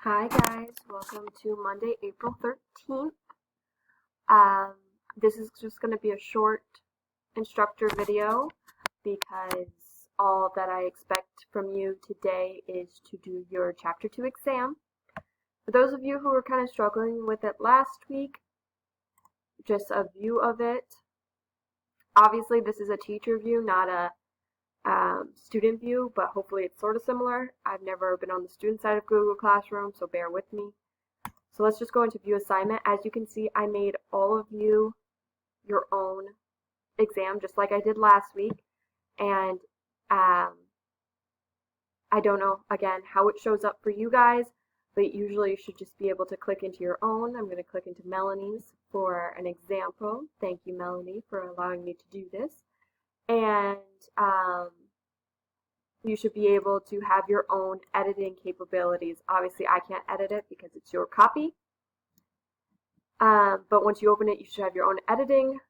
Hi guys, welcome to Monday, April 13th. This is just going to be a short instructor video because all that I expect from you today is to do your Chapter 2 exam. For those of you who were kind of struggling with it last week, just a view of it. Obviously this is a teacher view, not a student view, but hopefully it's sort of similar. I've never been on the student side of Google Classroom, so bear with me. So let's just go into view assignment. As you can see, I made all of you your own exam, just like I did last week. And I don't know, again, how it shows up for you guys, but usually you should just be able to click into your own. I'm going to click into Melanie's for an example. Thank you, Melanie, for allowing me to do this. And you should be able to have your own editing capabilities. Obviously, I can't edit it because it's your copy. But once you open it, you should have your own editing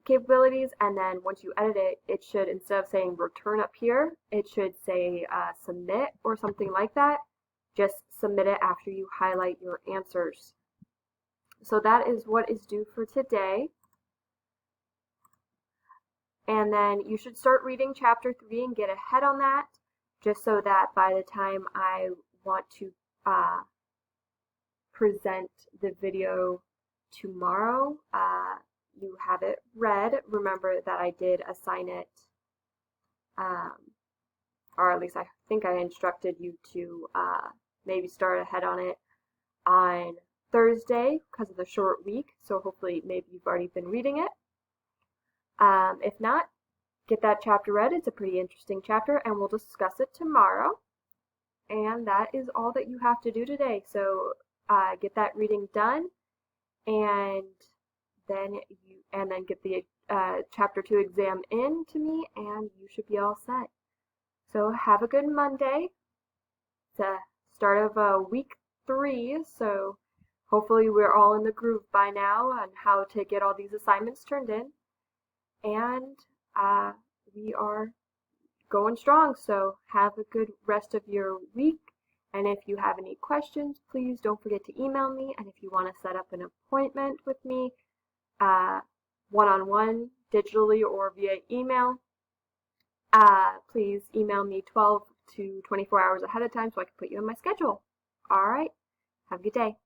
capabilities. And then once you edit it, it should, instead of saying return up here, it should say submit or something like that. Just submit it after you highlight your answers. So that is what is due for today. And then you should start reading chapter 3 and get ahead on that, just so that by the time I want to present the video tomorrow, you have it read. Remember that I did assign it, or at least I think I instructed you to maybe start ahead on it on Thursday because of the short week, so hopefully maybe you've already been reading it. If not, get that chapter read. It's a pretty interesting chapter, and we'll discuss it tomorrow. And that is all that you have to do today. So get that reading done, and then get the chapter 2 exam in to me, and you should be all set. So have a good Monday. It's the start of week 3, so hopefully we're all in the groove by now on how to get all these assignments turned in. And we are going strong, so have a good rest of your week. And if you have any questions, please don't forget to email me. And if you want to set up an appointment with me, one-on-one, digitally or via email, please email me 12 to 24 hours ahead of time so I can put you in my schedule. All right, have a good day.